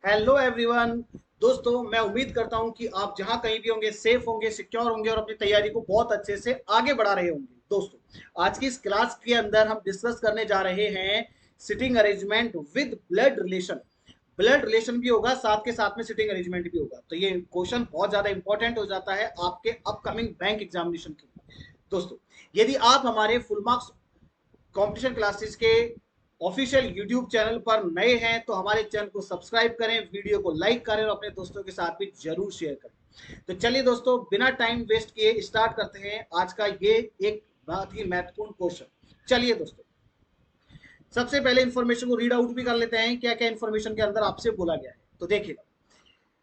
Hello everyone. दोस्तों, मैं उम्मीद करता हूं कि आप जहां कहीं भी होंगे सेफ होंगे, सिक्योर होंगे और अपनी तैयारी को बहुत अच्छे से आगे बढ़ा रहे होंगे। दोस्तों, आज की इस क्लास के अंदर हम डिस्कस करने जा रहे हैं sitting arrangement with blood relation. Blood relation भी होगा, साथ के साथ में सिटिंग अरेंजमेंट भी होगा। तो ये क्वेश्चन बहुत ज्यादा इंपॉर्टेंट हो जाता है आपके अपकमिंग बैंक एग्जामिनेशन के लिए। दोस्तों, यदि आप हमारे फुल मार्क्स कंपटीशन क्लासेस के ऑफिशियल यूट्यूब चैनल पर नए हैं तो हमारे चैनल को सब्सक्राइब करें, वीडियो को लाइक करें और अपने दोस्तों के साथ भी जरूर शेयर करें। तो चलिए दोस्तों, बिना टाइम वेस्ट किए स्टार्ट करते हैं आज का ये एक बहुत ही महत्वपूर्ण क्वेश्चन। चलिए दोस्तों, सबसे पहले इंफॉर्मेशन को रीड आउट भी कर लेते हैं, क्या क्या इंफॉर्मेशन के अंदर आपसे बोला गया है। तो देखिएगा,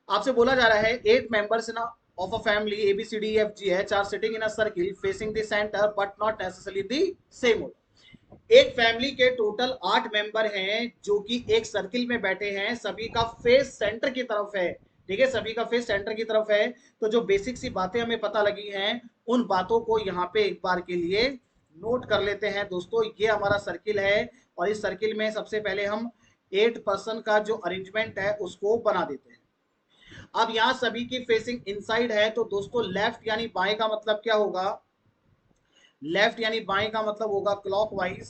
आपसे बोला जा रहा है 8 members in of a family A B C D F G H are sitting in a circle facing the center but not necessarily the same order. एक फैमिली के टोटल 8 मेंबर हैं जो कि एक सर्किल में बैठे हैं, सभी का फेस सेंटर की तरफ है। ठीक है, सभी का फेस सेंटर की तरफ है। तो जो बेसिक सी बातें हमें पता लगी हैं उन बातों को यहाँ पे एक बार के लिए नोट कर लेते हैं। दोस्तों, ये हमारा सर्किल है और इस सर्किल में सबसे पहले हम 8 पर्सन का जो अरेंजमेंट है उसको बना देते हैं। अब यहाँ सभी की फेसिंग इनसाइड है, तो दोस्तों लेफ्ट यानी बाएं का मतलब क्या होगा? लेफ्ट यानी बाएं का मतलब होगा क्लॉकवाइज,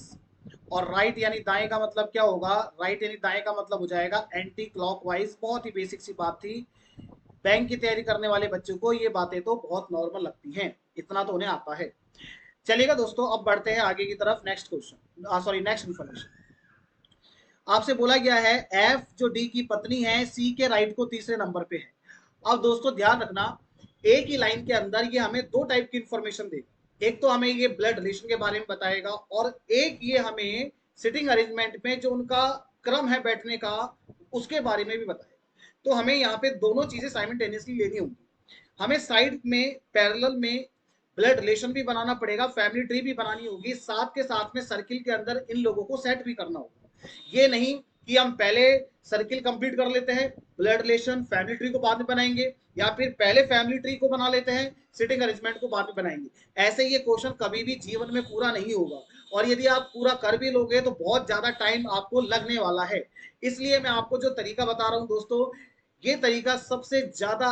और राइट यानी दाएं का मतलब क्या होगा? राइट यानी दाएं का मतलब हो जाएगा एंटी क्लॉकवाइज। बहुत ही बेसिक सी बात थी। बैंक की तैयारी करने वाले बच्चों को ये बातें तो बहुत नॉर्मल लगती हैं, इतना तो उन्हें आता है। चलिएगा दोस्तों, अब बढ़ते हैं आगे की तरफ। Next question, sorry next information. आपसे बोला गया है एफ जो डी की पत्नी है सी के राइट को तीसरे नंबर पे है। अब दोस्तों ध्यान रखना, एक ही लाइन के अंदर ये हमें दो टाइप की इंफॉर्मेशन देगा। एक तो हमें ये ब्लड रिलेशन के बारे में बताएगा और एक ये हमें सिटिंग अरेंजमेंट में जो उनका क्रम है बैठने का उसके बारे में भी बताएगा। तो हमें यहाँ पे दोनों चीजें साइमल्टेनियसली लेनी होंगी। हमें साइड में पैरेलल में ब्लड रिलेशन भी बनाना पड़ेगा, फैमिली ट्री भी बनानी होगी, साथ के साथ में सर्किल के अंदर इन लोगों को सेट भी करना होगा। ये नहीं कि हम पहले सर्किल कंप्लीट कर लेते हैं, ब्लड रिलेशन फैमिली ट्री को बाद में बनाएंगे, या फिर पहले फैमिली ट्री को बना लेते हैं, सिटिंग अरेंजमेंट को बाद में बनाएंगे। ऐसे ये क्वेश्चन कभी भी जीवन में पूरा नहीं होगा, और यदि आप पूरा कर भी लोगे तो बहुत ज्यादा टाइम आपको लगने वाला है। इसलिए मैं आपको जो तरीका बता रहा हूं दोस्तों, ये तरीका सबसे ज्यादा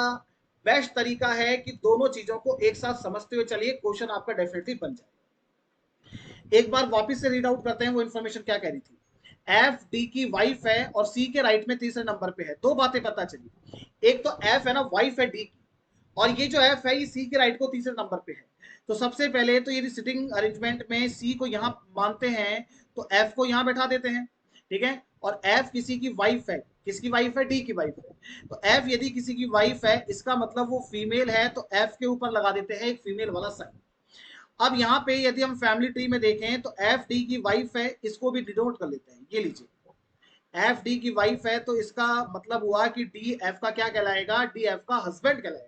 बेस्ट तरीका है कि दोनों चीजों को एक साथ समझते हुए चलिए, क्वेश्चन आपका डेफिनेटली बन जाए। एक बार वापस से रीड आउट करते हैं वो इन्फॉर्मेशन क्या कह रही थी। एफ डी की वाइफ है और सी के राइट में तीसरे नंबर पे है। दो बातें पता चली, एक तो एफ है ना, वाइफ है डी की, और ये जो एफ है ये सी के राइट को तीसरे नंबर पे है। तो सबसे पहले तो ये सिटिंग अरेंजमेंट में सी को यहां मानते हैं, तो एफ को यहां बैठा देते हैं। ठीक है, और एफ किसी की वाइफ है, किसकी वाइफ है? डी की वाइफ है। तो एफ यदि किसी की वाइफ है इसका मतलब वो फीमेल है, तो एफ के ऊपर लगा देते हैं एक फीमेल वाला साइन। अब यहाँ पे यदि हम फैमिली ट्री में देखें तो एफ डी की वाइफ है, इसको भी डिनोट कर लेते हैं। ये लीजिए, एफ डी की वाइफ है तो इसका मतलब हुआ कि डी एफ का क्या कहलाएगा? डी एफ का हस्बैंड कहलाएगा।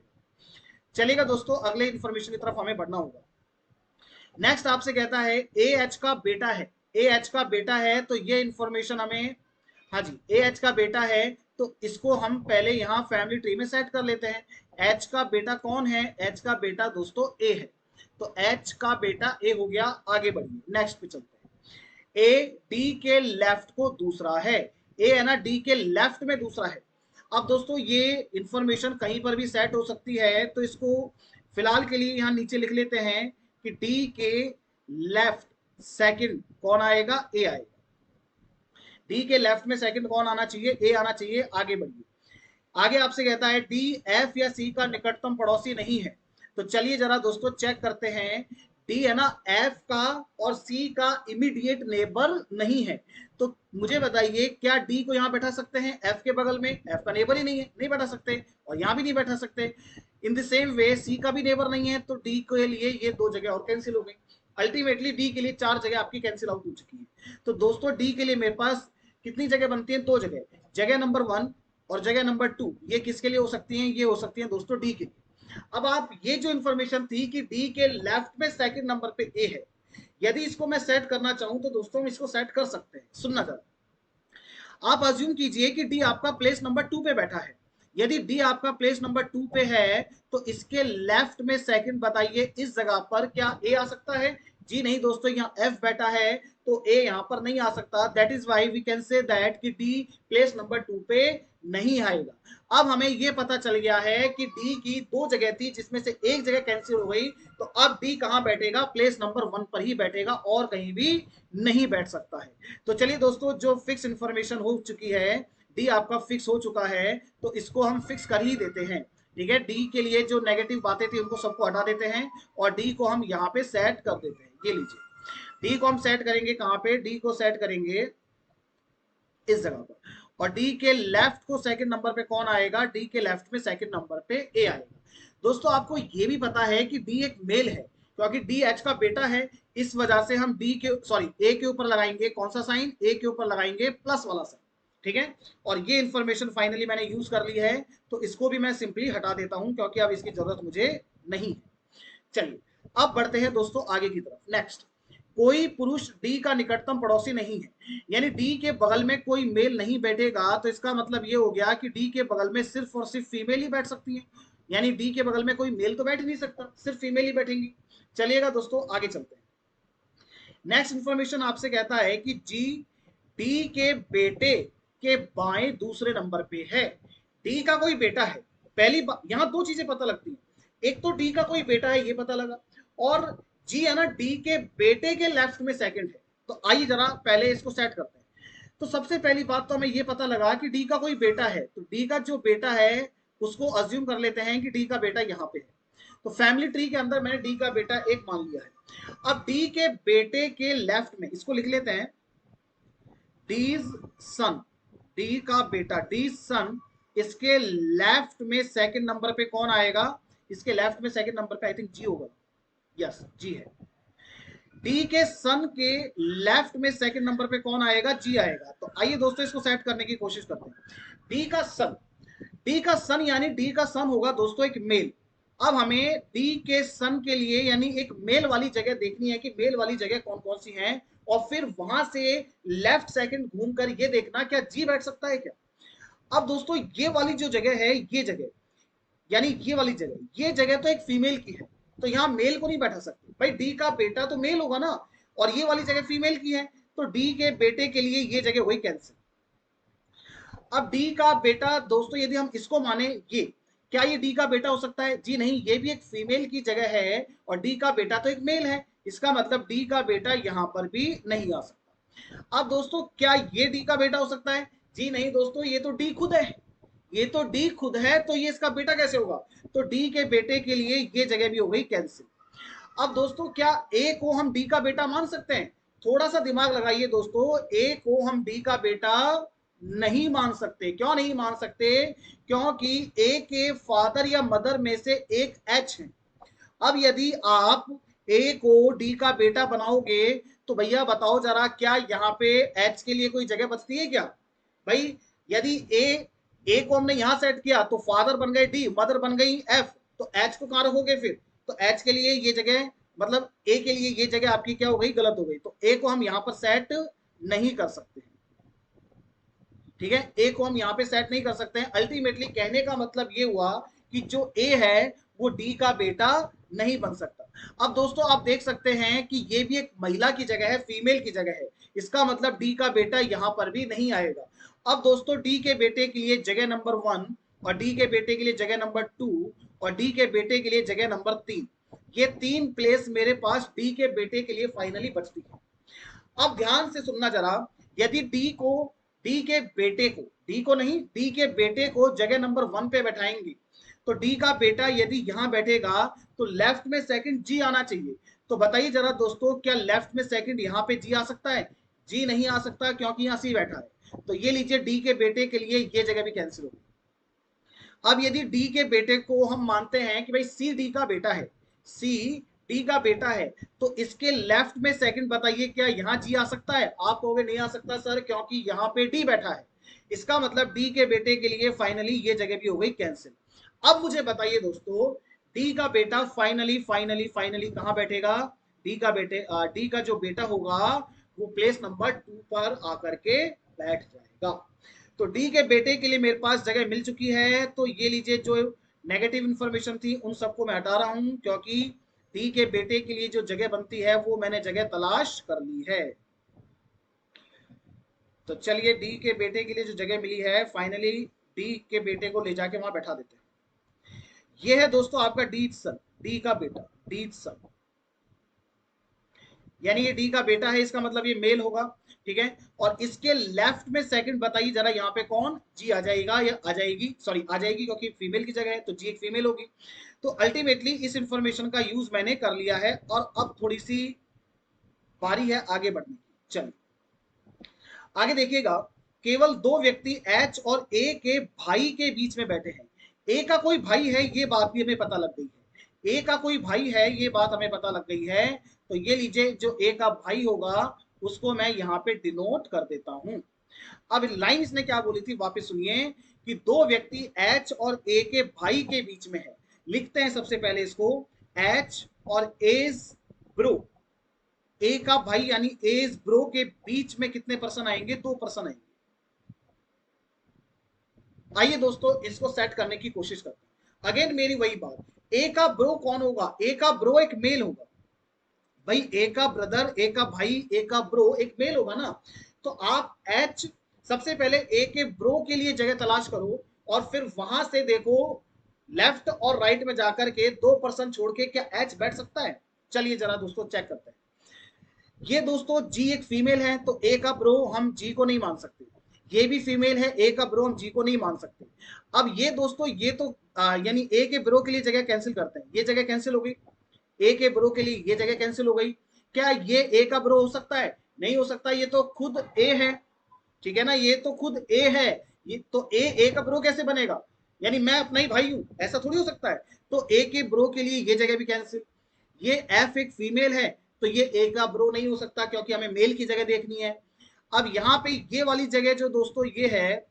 चलेगा दोस्तों, अगले इंफॉर्मेशन की तरफ हमें बढ़ना होगा। नेक्स्ट आपसे कहता है ए एच का बेटा है। ए एच का बेटा है तो ये इंफॉर्मेशन हमें, हाँ जी, ए एच का बेटा है तो इसको हम पहले यहाँ फैमिली ट्री में सेट कर लेते हैं। एच का बेटा कौन है? एच का बेटा दोस्तों ए है। तो एच का बेटा ए हो गया। आगे बढ़िए, नेक्स्ट पे चलते हैं। ए डी के लेफ्ट को दूसरा है। ए है ना, डी के लेफ्ट में दूसरा है। अब दोस्तों ये इंफॉर्मेशन कहीं पर भी सेट हो सकती है, तो इसको फिलहाल के लिए यहां नीचे लिख लेते हैं कि डी के लेफ्ट सेकंड कौन आएगा? ए आएगा। डी के लेफ्ट में सेकंड कौन आना चाहिए? ए आना चाहिए। आगे बढ़िए, आगे आपसे कहता है डी एफ या सी का निकटतम पड़ोसी नहीं है। तो चलिए जरा दोस्तों चेक करते हैं। डी है ना एफ का और सी का इमीडिएट नेबर नहीं है। तो मुझे बताइए, क्या डी को यहां बैठा सकते हैं एफ के बगल में? एफ का नेबर ही नहीं है, नहीं बैठा सकते, और यहां भी नहीं बैठा सकते। इन द सेम वे सी का भी नेबर नहीं है, तो डी के लिए ये दो जगह और कैंसिल हो गई। अल्टीमेटली डी के लिए 4 जगह आपकी कैंसिल आउट हो चुकी है। तो दोस्तों डी के लिए मेरे पास कितनी जगह बनती है? 2 जगह। जगह नंबर 1 और जगह नंबर 2 ये किसके लिए हो सकती हैं? ये हो सकती हैं दोस्तों डी के लिए। अब आप ये जो इंफॉर्मेशन थी कि डी के लेफ्ट में सेकंड नंबर पे ए है, यदि इसको मैं सेट करना चाहूं तो दोस्तों हम इसको सेट कर सकते हैं। सुनना जरा, आप अज्यूम कीजिए कि डी आपका प्लेस नंबर 2 पे बैठा है। यदि डी आपका प्लेस नंबर 2 पे है तो इसके लेफ्ट में सेकंड बताइए इस जगह पर क्या ए आ सकता है? जी नहीं दोस्तों, यहाँ एफ बेटा है तो ए यहाँ पर नहीं आ सकता। That is why we can say that कि डी प्लेस नंबर 2 पे नहीं आएगा। अब हमें ये पता चल गया है कि डी की दो जगह थी जिसमें से एक जगह कैंसिल हो गई, तो अब डी कहाँ बैठेगा, प्लेस नंबर 1 पर ही बैठेगा और कहीं भी नहीं बैठ सकता है। तो चलिए दोस्तों, जो फिक्स इंफॉर्मेशन हो चुकी है, डी आपका फिक्स हो चुका है, तो इसको हम फिक्स कर ही देते हैं। ठीक है, डी के लिए जो नेगेटिव बातें थी उनको सबको हटा देते हैं और डी को हम यहाँ पे सेट कर देते हैं। ये लीजिए, डी को हम सेट करेंगे कहाँ पे, डी को सेट करेंगे इस जगह पर, और डी के लेफ्ट को सेकंड नंबर पे कौन आएगा, डी के लेफ्ट में सेकंड नंबर पे ए आएगा। दोस्तों आपको ये भी पता है कि डी एक मेल है, क्योंकि डी एच का बेटा है, इस वजह से हम डी के सॉरी ए के ऊपर लगाएंगे कौन सा साइन, ए के ऊपर लगाएंगे प्लस वाला साइन। ठीक है, और ये इंफॉर्मेशन फाइनली मैंने यूज कर ली है, तो इसको भी मैं सिंपली हटा देता हूं क्योंकि अब इसकी जरूरत मुझे नहीं है। चलिए अब बढ़ते हैं दोस्तों आगे की तरफ। नेक्स्ट, कोई पुरुष डी का निकटतम पड़ोसी नहीं है, यानी डी के बगल में कोई मेल नहीं बैठेगा, तो इसका मतलब ये हो गया कि डी के बगल में सिर्फ और सिर्फ फीमेल ही बैठ सकती है, यानी डी के बगल में कोई मेल तो बैठ ही नहीं सकता, सिर्फ फीमेल ही बैठेंगी। चलिएगा दोस्तों आगे चलते हैं। नेक्स्ट इंफॉर्मेशन आपसे कहता है कि जी डी के बेटे के बाएं दूसरे नंबर पे है। डी का कोई बेटा है, पहली बात यहां दो चीजें पता लगती हैं, एक तो डी का कोई बेटा है ये पता लगा, और जी है ना डी के बेटे के लेफ्ट में सेकंड है। तो आइए जरा पहले इसको सेट करते हैं। तो सबसे पहली बात तो हमें ये पता लगा कि डी का कोई बेटा है, तो डी का जो बेटा है उसको अज्यूम कर लेते हैं कि डी का बेटा यहाँ पे है। तो फैमिली ट्री के अंदर मैंने डी का बेटा एक मान लिया है। अब डी के बेटे के लेफ्ट में इसको लिख लेते हैं डीज सन, डी का बेटा डी सन, इसके लेफ्ट में सेकंड नंबर पे कौन आएगा, इसके लेफ्ट में सेकंड नंबर पे आई थिंक जी होगा, यस जी है। डी के सन के लेफ्ट में सेकंड नंबर पे कौन आएगा, जी आएगा। तो आइए दोस्तों इसको सेट करने की कोशिश करते हैं। डी का सन, डी का सन यानी डी का सन होगा दोस्तों एक मेल। अब हमें डी के सन के लिए यानी एक मेल वाली जगह देखनी है कि मेल वाली जगह कौन कौन सी है, और फिर वहां से लेफ्ट सेकंड घूमकर ये देखना क्या जी बैठ सकता है क्या। अब दोस्तों ये वाली जो जगह है, ये जगह यानी ये वाली जगह, ये जगह तो एक फीमेल की है, तो यहाँ मेल को नहीं बैठा सकते भाई, डी का बेटा तो मेल होगा ना, और ये वाली जगह फीमेल की है, तो डी के बेटे के लिए ये जगह हुई कैंसिल। अब डी का बेटा दोस्तों यदि हम इसको माने, ये क्या ये डी का बेटा हो सकता है, जी नहीं, ये भी एक फीमेल की जगह है और डी का बेटा तो एक मेल है, इसका मतलब डी का बेटा यहां पर भी नहीं आ सकता। अब दोस्तों क्या ये डी का बेटा हो सकता है, जी नहीं दोस्तों, ये तो डी खुद है, ये तो डी खुद है, तो ये इसका बेटा कैसे होगा, तो डी के बेटे के लिए ये जगह भी हो गई कैंसिल। अब दोस्तों क्या ए को हम डी का बेटा मान सकते हैं, थोड़ा सा दिमाग लगाइए दोस्तों, ए को हम डी का बेटा नहीं मान सकते। क्यों नहीं मान सकते, क्योंकि ए के फादर या मदर में से एक एच है। अब यदि आप ए को डी का बेटा बनाओगे तो भैया बताओ जरा, क्या यहाँ पे एच के लिए कोई जगह बचती है क्या भाई। यदि ए को हमने यहां सेट किया तो फादर बन गए डी, मदर बन गई एफ, तो एच को कहां रखोगे फिर, तो एच के लिए ये जगह मतलब ए के लिए ये जगह आपकी क्या हो गई, गलत हो गई, तो ए को हम यहां पर सेट नहीं कर सकते। ठीक है, ए को हम यहाँ पे सेट नहीं कर सकते हैं। अल्टीमेटली कहने का मतलब ये हुआ कि जो ए है वो डी का बेटा नहीं बन सकता। अब दोस्तों आप देख सकते हैं कि ये भी एक महिला की जगह है, फीमेल की जगह है, इसका मतलब डी का बेटा यहाँ पर भी नहीं आएगा। अब दोस्तों डी के बेटे के लिए जगह नंबर 1 और डी के बेटे के लिए जगह नंबर 2 और डी के बेटे के लिए जगह नंबर 3, ये 3 प्लेस मेरे पास डी के बेटे के लिए फाइनली बचती है। अब ध्यान से सुनना जरा, यदि डी के बेटे को, डी को नहीं डी के बेटे को जगह नंबर 1 पे बैठाएंगे, तो डी का बेटा यदि यहां बैठेगा तो लेफ्ट में सेकंड जी आना चाहिए। तो बताइए जरा दोस्तों, क्या लेफ्ट में सेकंड यहां पे जी आ सकता है, जी नहीं आ सकता क्योंकि यहां सी बैठा है। तो ये लीजिए डी के बेटे के लिए ये जगह भी कैंसिल होगी। अब यदि डी के बेटे को हम मानते हैं कि भाई सी डी का बेटा है, सी डी का बेटा है, तो इसके लेफ्ट में सेकंड बताइए क्या यहां जी आ सकता है, आप कहोगे नहीं आ सकता सर क्योंकि यहां पे डी बैठा है। इसका मतलब डी के बेटे के लिए फाइनली ये जगह भी हो गई कैंसिल। अब मुझे बताइए दोस्तों, डी का बेटा फाइनली फाइनली फाइनली कहां बैठेगा, डी का जो बेटा होगा वो प्लेस नंबर 2 पर आकर के बैठ जाएगा। तो डी के बेटे के लिए मेरे पास जगह मिल चुकी है। तो ये लीजिए, जो नेगेटिव इंफॉर्मेशन थी उन सबको मैं हटा रहा हूं, क्योंकि डी के बेटे के लिए जो जगह बनती है वो मैंने जगह तलाश कर ली है। तो चलिए डी के बेटे के लिए जो जगह मिली है, फाइनली डी के बेटे को ले जाके वहां बैठा देते हैं। ये है दोस्तों आपका डी सन, डी का बेटा, डी सन, यानी ये डी का बेटा है, इसका मतलब ये मेल होगा, ठीक है। और इसके लेफ्ट में सेकंड बताइए जरा, यहाँ पे कौन, जी आ जाएगा या आ जाएगी, सॉरी आ जाएगी क्योंकि फीमेल की जगह है तो जी एक फीमेल होगी। तो अल्टीमेटली इस इंफॉर्मेशन का यूज मैंने कर लिया है और अब थोड़ी सी बारी है आगे बढ़ने की। चलिए आगे देखिएगा, केवल दो व्यक्ति एच और ए के भाई के बीच में बैठे हैं। ए का कोई भाई है, ये बात भी हमें पता लग गई है, ए का कोई भाई है, ये बात हमें पता लग गई है। तो ये लीजिए, जो ए का भाई होगा उसको मैं यहाँ पे डिनोट कर देता हूं। अब लाइन इसने क्या बोली थी, वापस सुनिए, कि दो व्यक्ति एच और ए के भाई के बीच में है। लिखते हैं सबसे पहले इसको, एच और एज ब्रो, ए का भाई यानी एज ब्रो के बीच में कितने पर्सन आएंगे, 2 पर्सन आएंगे। आइए दोस्तों इसको सेट करने की कोशिश करते हैं। अगेन मेरी वही बात, ए का ब्रो कौन होगा, ए का ब्रो एक मेल होगा भाई, ए का ब्रदर, ए का भाई, ए का ब्रो एक मेल होगा ना। तो आप एच, सबसे पहले ए के ब्रो के लिए जगह तलाश करो और फिर वहां से देखो लेफ्ट और राइट में जाकर के 2 पर्सन छोड़ के क्या एच बैठ सकता है। चलिए जरा दोस्तों चेक करते हैं। ये दोस्तों जी एक फीमेल है तो ए का ब्रो हम जी को नहीं मान सकते, ये भी फीमेल है, ए का ब्रो हम जी को नहीं मान सकते। अब ये दोस्तों ये तो यानी ए के ब्रो के लिए जगह कैंसिल करते हैं, ये जगह कैंसिल हो गई, ए के ब्रो के लिए ये जगह कैंसिल हो गई। क्या ये ए का ब्रो हो सकता है, नहीं हो सकता, ये तो खुद ए है, ठीक है ना, ये तो खुद ए है, ये तो ए का ब्रो कैसे बनेगा, यानी मैं अपना ही भाई हूं, ऐसा थोड़ी हो सकता है। तो ए के ब्रो के लिए ये जगह भी कैंसिल। ये एफ एक फीमेल है तो ये ए का ब्रो नहीं हो सकता क्योंकि हमें मेल की जगह देखनी है। अब यहाँ पे ये वाली जगह जो दोस्तों ये है,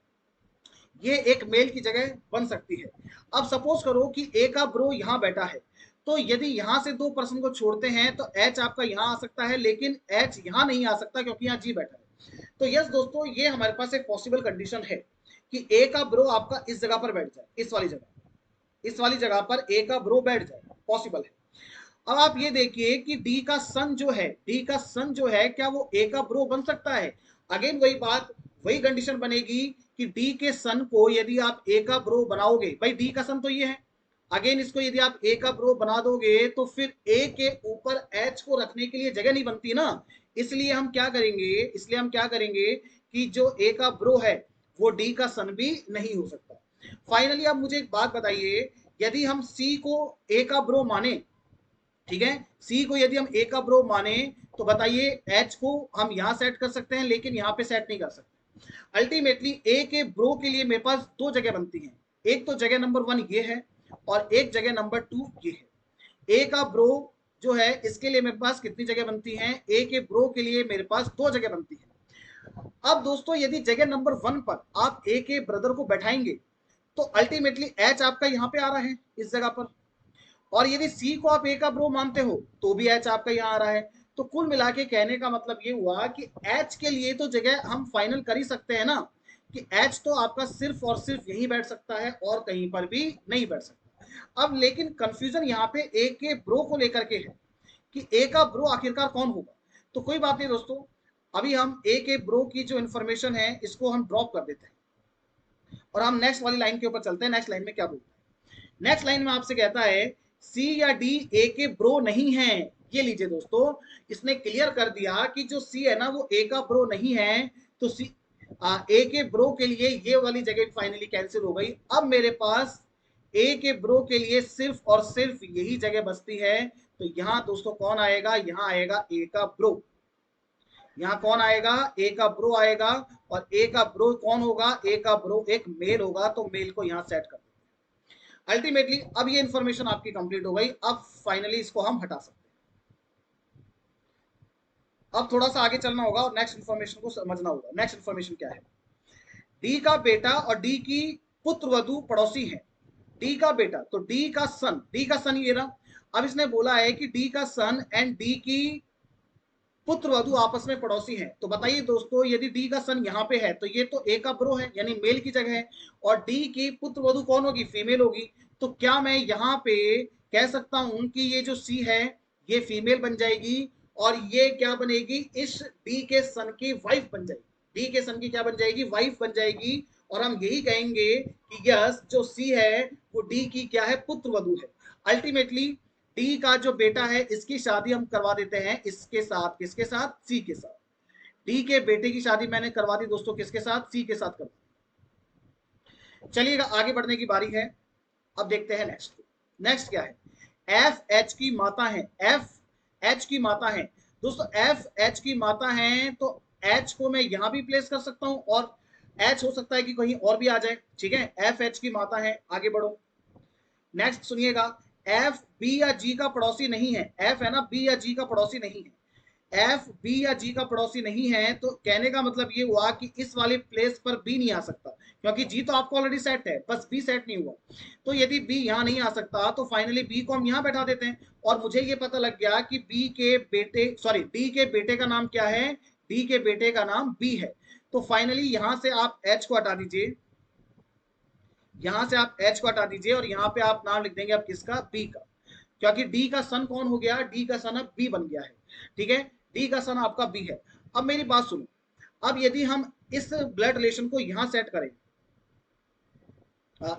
ये एक मेल की जगह बन सकती है। अब सपोज करो कि ए का ब्रो यहाँ बैठा है, तो यदि यहाँ से 2 पर्सन को छोड़ते हैं तो एच आपका यहाँ आ सकता है, लेकिन एच यहाँ नहीं आ सकता क्योंकि यहाँ जी बैठा है। तो यस दोस्तों, ये हमारे पास एक पॉसिबल कंडीशन है कि ए का ब्रो आपका इस जगह पर बैठ जाए, इस वाली जगह, इस वाली जगह पर ए का ब्रो बैठ जाए, पॉसिबल है। अब आप ये देखिए कि डी का सन जो है, डी का सन जो है, क्या वो ए का ब्रो बन सकता है। अगेन वही बात, वही कंडीशन बनेगी कि डी के सन को यदि आप ए का ब्रो बनाओगे, भाई डी का सन तो ये है, अगेन इसको यदि आप ए का ब्रो बना दोगे तो फिर ए के ऊपर एच को रखने के लिए जगह नहीं बनती ना। इसलिए हम क्या करेंगे, इसलिए हम क्या करेंगे कि जो ए का ब्रो है वो डी का सन भी नहीं हो सकता। फाइनली आप मुझे एक बात बताइए, यदि हम सी को ए का ब्रो माने, ठीक है, सी को यदि हम ए का ब्रो माने तो बताइए एच को हम यहां सेट कर सकते हैं लेकिन यहां पे सेट नहीं कर सकते। अल्टीमेटली ए के ब्रो के लिए मेरे पास 2 जगह बनती हैं, एक तो जगह नंबर 1 ये है और एक जगह नंबर 2 ये है। ए का ब्रो जो है इसके लिए मेरे पास कितनी जगह बनती हैं, ए के ब्रो के लिए मेरे पास 2 जगह बनती है। अब दोस्तों यदि जगह नंबर 1 पर आप ए के ब्रदर को बैठाएंगे तो अल्टीमेटली एच आपका यहां पे आ रहा है इस जगह पर, और यदि सी को आप ए का ब्रो मानते हो तो भी एच आपका यहाँ आ रहा है। तो कुल मिला के कहने का मतलब ये हुआ कि एच के लिए तो जगह हम फाइनल कर ही सकते हैं ना, कि एच तो आपका सिर्फ और सिर्फ यहीं बैठ सकता है और कहीं पर भी नहीं बैठ सकता। अब लेकिन कंफ्यूजन यहाँ पे ए के ब्रो को लेकर के है कि ए का ब्रो आखिरकार कौन होगा। तो कोई बात नहीं दोस्तों, अभी हम ए के ब्रो की जो इंफॉर्मेशन है इसको हम ड्रॉप कर देते हैं और हम नेक्स्ट वाली लाइन के ऊपर चलते हैं। नेक्स्ट लाइन में क्या बोलता है, नेक्स्ट लाइन में आपसे कहता है सी या डी ए के ब्रो नहीं है। ये लीजिए दोस्तों, इसने क्लियर कर दिया कि जो सी है ना वो ए का ब्रो नहीं है, तो सी ए के ब्रो के लिए ये वाली जगह फाइनली कैंसिल हो गई। अब मेरे पास ए के ब्रो के लिए सिर्फ और सिर्फ यही जगह बचती है। तो यहां दोस्तों कौन आएगा, यहां आएगा ए का ब्रो, यहां कौन आएगा, ए का ब्रो आएगा। और ए का ब्रो कौन होगा, ए का ब्रो एक मेल होगा, तो मेल को यहां सेट कर। अल्टीमेटली अब ये इंफॉर्मेशन आपकी कंप्लीट हो गई, अब फाइनली इसको हम हटा सकते हैं। अब थोड़ा सा आगे चलना होगा और नेक्स्ट इंफॉर्मेशन को समझना होगा। नेक्स्ट इंफॉर्मेशन क्या है, डी का बेटा और डी की पुत्रवधू पड़ोसी है। डी का बेटा तो डी का सन, डी का सन ये रहा। अब इसने बोला है कि डी का सन एंड डी की पुत्रवधू आपस में पड़ोसी हैं। तो बताइए दोस्तों, यदि डी का सन यहाँ पे है तो ये तो ए का ब्रो है यानी मेल की जगह है, और डी की पुत्रवधू कौन होगी, फीमेल होगी। तो क्या मैं यहाँ पे कह सकता हूं कि ये जो सी है ये फीमेल बन जाएगी और ये क्या बनेगी, इस डी के सन की वाइफ बन जाएगी। डी के सन की क्या बन जाएगी, वाइफ बन जाएगी। और हम यही कहेंगे कि यस जो सी है वो डी की क्या है, पुत्र वधु है। अल्टीमेटली डी का जो बेटा है इसकी शादी हम करवा देते हैं इसके साथ, किसके साथ, सी के साथ। डी के बेटे की शादी मैंने करवा दी दोस्तों, किसके साथ, सी के साथ करवा। चलिएगा आगे बढ़ने की बारी है। अब देखते हैं नेक्स्ट। नेक्स्ट क्या है, एफ एच की माता है। एफ एच की माता है दोस्तों, एफ एच की माता है तो एच को मैं यहां भी प्लेस कर सकता हूं और एच हो सकता है कि कहीं और भी आ जाए। ठीक है, एफ एच की माता है, आगे बढ़ो। नेक्स्ट सुनिएगा, एफ बी या जी का पड़ोसी नहीं है। एफ है ना, बी या जी का पड़ोसी नहीं है। एफ बी या जी का पड़ोसी नहीं है तो कहने का मतलब ये हुआ कि इस वाले प्लेस पर बी नहीं आ सकता, क्योंकि जी तो आपको ऑलरेडी सेट है, बस बी सेट नहीं हुआ। तो यदि बी यहां नहीं आ सकता तो फाइनली बी को हम यहां बैठा देते हैं। और मुझे ये पता लग गया कि बी के बेटे, सॉरी डी के बेटे का नाम क्या है, डी के बेटे का नाम बी है। तो फाइनली यहां से आप एच को हटा दीजिए, यहां से आप एच को हटा दीजिए और यहां पे आप नाम लिख देंगे आप किसका, बी का। क्योंकि डी का सन कौन हो गया, डी का सन अब बी बन गया है। ठीक है, डी का सन आपका बी है। अब मेरी बात सुनो, अब यदि हम इस ब्लड रिलेशन को यहां सेट करें,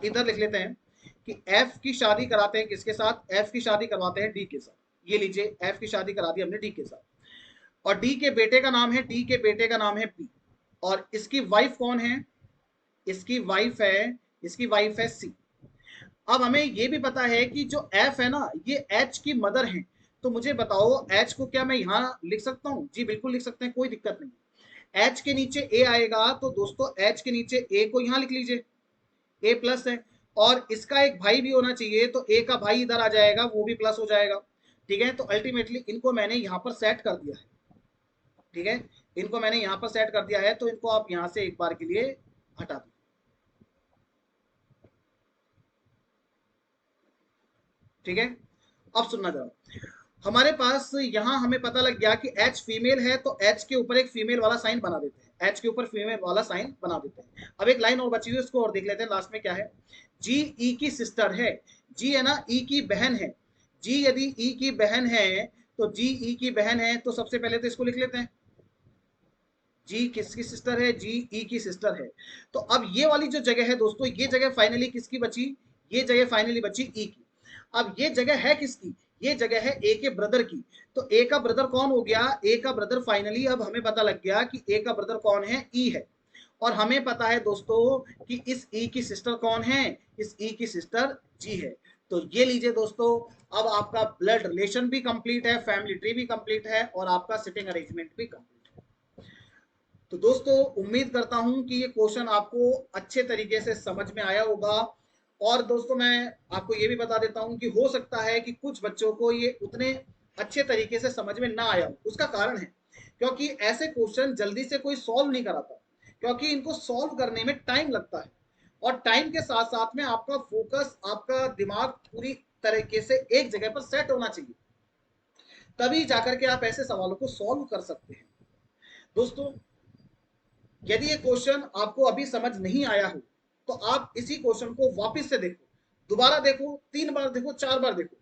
इधर लिख लेते हैं कि एफ की शादी कराते हैं किसके साथ, एफ की शादी करवाते हैं डी के साथ। ये लीजिए, एफ की शादी करा दी हमने डी के साथ और डी के बेटे का नाम है, डी के बेटे का नाम है बी। और इसकी वाइफ कौन है, इसकी वाइफ है, इसकी वाइफ है सी। अब हमें ये भी पता है कि जो एफ है ना ये एच की मदर है। तो मुझे बताओ एच को क्या मैं यहां लिख सकता हूं, जी बिल्कुल लिख सकते हैं, कोई दिक्कत नहीं। एच के नीचे ए आएगा तो दोस्तों एच के नीचे ए को यहां लिख लीजिए, ए प्लस है। और इसका एक भाई भी होना चाहिए तो ए का भाई इधर आ जाएगा, वो भी प्लस हो जाएगा। ठीक है, तो अल्टीमेटली इनको मैंने यहां पर सेट कर दिया है। ठीक है, इनको मैंने यहां पर सेट कर दिया है तो इनको आप यहां से एक बार के लिए हटा दो। ठीक है, अब सुनना जरा, हमारे पास यहां हमें पता लग गया कि एच फीमेल है तो एच के ऊपर एक फीमेल वाला साइन बना देते हैं, एच के ऊपर फीमेल वाला साइन बना देते हैं। अब एक लाइन और बची हुई उसको और देख लेते हैं, लास्ट में क्या है, जी ई की सिस्टर है। जी है ना, ई की बहन है। जी यदि ई की बहन है तो जी ई की बहन है तो सबसे पहले तो इसको लिख लेते हैं, जी किसकी सिस्टर है, जी ई की सिस्टर है। तो अब ये वाली जो जगह है दोस्तों, ये जगह फाइनली किसकी बची, ये जगह फाइनली बची ई की। अब ये जगह है किसकी, ये जगह है ए के ब्रदर की। तो ए का ब्रदर कौन हो गया, ए का ब्रदर फाइनली अब हमें पता लग गया कि ए का ब्रदर कौन है, ई है। और हमें पता है दोस्तों कि इस ई की सिस्टर कौन है, इस ई की सिस्टर जी है। तो ये लीजिए दोस्तों, अब आपका ब्लड रिलेशन भी कंप्लीट है, फैमिली ट्री भी कंप्लीट है और आपका सिटिंग अरेंजमेंट भी कंप्लीट है। तो दोस्तों उम्मीद करता हूं कि ये क्वेश्चन आपको अच्छे तरीके से समझ में आया होगा। और दोस्तों मैं आपको ये भी बता देता हूं कि हो सकता है कि कुछ बच्चों को ये उतने अच्छे तरीके से समझ में ना आया हो। उसका कारण है क्योंकि ऐसे क्वेश्चन जल्दी से कोई सॉल्व नहीं कराता, क्योंकि इनको सॉल्व करने में टाइम लगता है। और टाइम के साथ साथ में आपका फोकस, आपका दिमाग पूरी तरीके से एक जगह पर सेट होना चाहिए, तभी जाकर के आप ऐसे सवालों को सॉल्व कर सकते हैं। दोस्तों यदि ये क्वेश्चन आपको अभी समझ नहीं आया हो तो आप इसी क्वेश्चन को वापस से देखो, दोबारा देखो, 3 बार देखो, 4 बार देखो।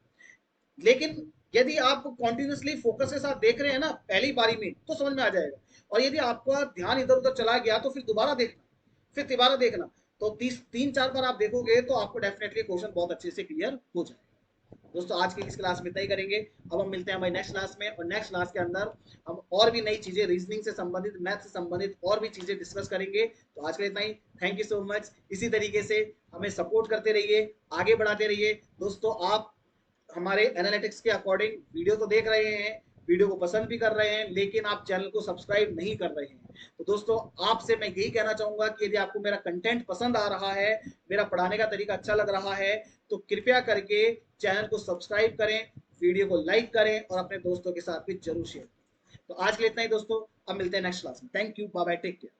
लेकिन यदि आप कॉन्टिन्यूसली फोकस के साथ देख रहे हैं ना पहली बारी में तो समझ में आ जाएगा। और यदि आपका ध्यान इधर उधर चला गया तो फिर दोबारा देखना, फिर तिबारा देखना। तो 3-4 बार आप देखोगे तो आपको डेफिनेटली क्वेश्चन बहुत अच्छे से क्लियर हो जाएगा। दोस्तों आज की इस क्लास में इतना ही करेंगे। अब हम मिलते हैं हमारी नेक्स्ट क्लास में, और नेक्स्ट क्लास के अंदर हम और भी नई चीजें, रीजनिंग से संबंधित, मैथ से संबंधित और भी चीजें डिस्कस करेंगे। तो आज के लिए इतना ही। Thank you so much. इसी तरीके से हमें सपोर्ट करते रहिए, आगे बढ़ाते रहिए। दोस्तों आप हमारे एनालिटिक्स के अकॉर्डिंग वीडियो तो देख रहे हैं, वीडियो को पसंद भी कर रहे हैं, लेकिन आप चैनल को सब्सक्राइब नहीं कर रहे हैं। तो दोस्तों आपसे मैं यही कहना चाहूंगा कि यदि आपको मेरा कंटेंट पसंद आ रहा है, मेरा पढ़ाने का तरीका अच्छा लग रहा है, तो कृपया करके चैनल को सब्सक्राइब करें, वीडियो को लाइक करें और अपने दोस्तों के साथ भी जरूर शेयर करें। तो आज के लिए इतना ही दोस्तों, अब मिलते हैं नेक्स्ट क्लास में। Thank you, bye bye, take care.